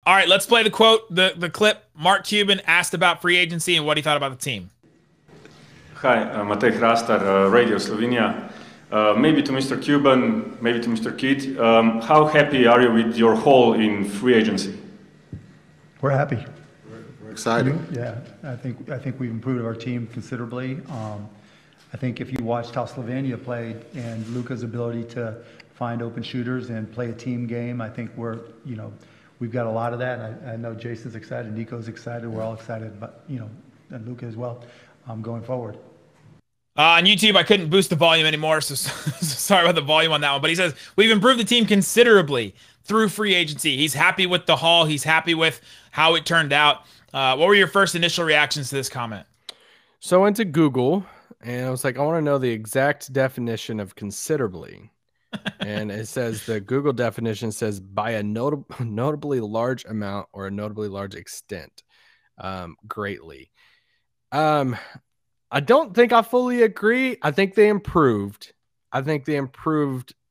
All right, let's play the quote, the clip. Mark Cuban asked about free agency and what he thought about the team. Hi, Matej Hrastar, Radio Slovenia. Maybe to Mr. Cuban, maybe to Mr. Kidd. How happy are you with your haul in free agency? We're happy. We're excited. Yeah, I think we've improved our team considerably. I think if you watched how Slovenia played and Luka's ability to find open shooters and play a team game, I think we've got a lot of that. I know Jason's excited, Nico's excited, we're all excited, but and Luka as well, going forward. On YouTube, I couldn't boost the volume anymore, so sorry about the volume on that one. But he says, we've improved the team considerably through free agency. He's happy with the haul. He's happy with how it turned out. What were your first initial reactions to this comment? So I went to Google, and I was like, I want to know the exact definition of considerably. And it says the Google definition says by a notably large amount or a notably large extent, greatly. I don't think I fully agree. I think they improved.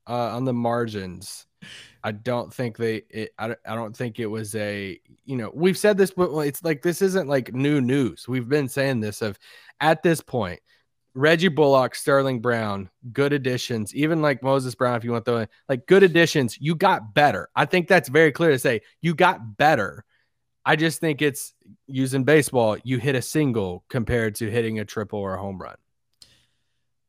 on the margins. I don't think I don't think it was we've said this, but it's like, this isn't like new news. We've been saying this at this point, Reggie Bullock, Sterling Brown, good additions, even like Moses Brown, if you want to, like, good additions, you got better. I think that's very clear to say you got better. I just think it's, using baseball, you hit a single compared to hitting a triple or a home run.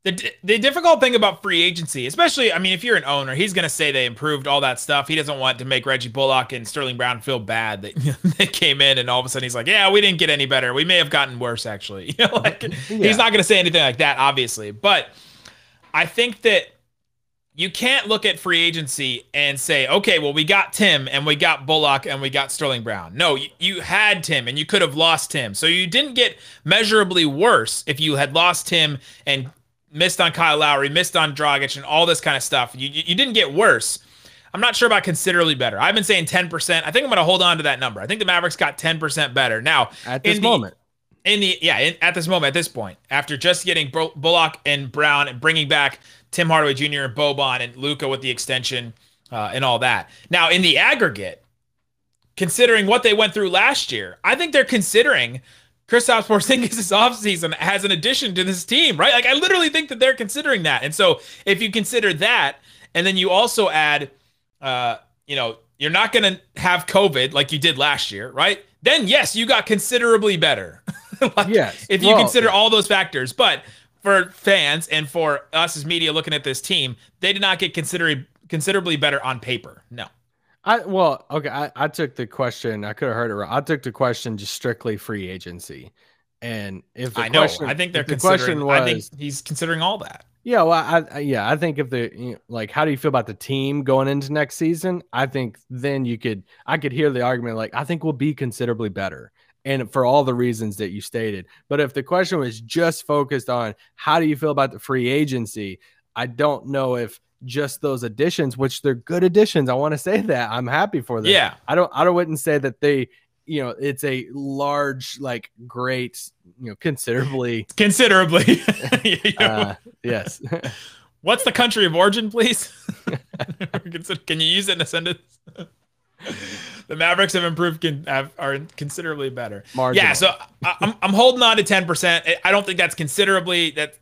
The difficult thing about free agency, especially, I mean, if you're an owner, he's going to say they improved all that stuff. He doesn't want to make Reggie Bullock and Sterling Brown feel bad that they came in and all of a sudden he's like, yeah, we didn't get any better. We may have gotten worse, actually. He's not going to say anything like that, obviously. But I think that you can't look at free agency and say, okay, well, we got Tim and we got Bullock and we got Sterling Brown. No, you had Tim and you could have lost Tim. So you didn't get measurably worse if you had lost Tim and missed on Kyle Lowry, missed on Dragic and all this kind of stuff. You didn't get worse. I'm not sure about considerably better. I've been saying 10%. I think I'm going to hold on to that number. I think the Mavericks got 10% better. Now, at this moment. At this moment, at this point, after just getting Bullock and Brown and bringing back Tim Hardaway Jr. and Boban and Luka with the extension and all that. Now, in the aggregate, considering what they went through last year, I think they're considering Kristaps Porzingis' offseason as an addition to this team, right? Like, I literally think that they're considering that. And so if you consider that, and then you also add, you're not going to have COVID like you did last year, right? Then, yes, you got considerably better. Yes. If you consider all those factors. But for fans and for us as media looking at this team, they did not get considerably better on paper. No. I took the question. I could have heard it wrong. I took the question just strictly free agency. And if the question, I think they're considering. I think he's considering all that. Yeah, well, I think if how do you feel about the team going into next season? I think then I could hear the argument, like, I think we'll be considerably better. And for all the reasons that you stated. But if the question was just focused on how do you feel about the free agency, I don't know if just those additions, which they're good additions, I want to say that I'm happy for them. Yeah. I wouldn't say that they, it's a large, like, great, considerably. Yes. What's the country of origin, please? Can you use it in a sentence? The Mavericks have improved, are considerably better. Marginal. Yeah, so I'm holding on to 10%. I don't think that's considerably. That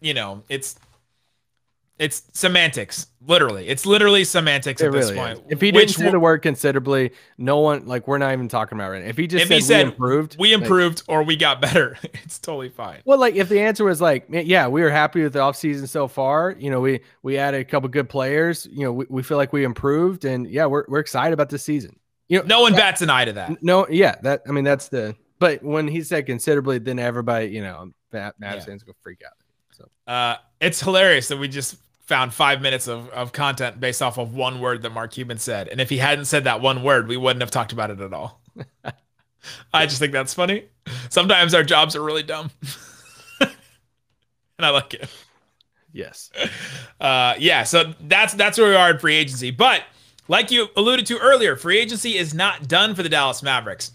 it's semantics. Literally, it's literally semantics at this point. If he didn't say the word considerably, no one, like, we're not even talking about it right now. If he just said we improved, or we got better, it's totally fine. Well, like, if the answer was like, yeah, we were happy with the offseason so far. We added a couple good players. We feel like we improved, and yeah, we're excited about this season. No one bats an eye to that. No, yeah, that's but when he said considerably, then everybody, Mavs fans go freak out. So it's hilarious that we just found 5 minutes of content based off of one word that Mark Cuban said. And if he hadn't said that one word, we wouldn't have talked about it at all. I just think that's funny. Sometimes our jobs are really dumb. And I like it. Yes. So that's where we are in free agency. But like you alluded to earlier, free agency is not done for the Dallas Mavericks.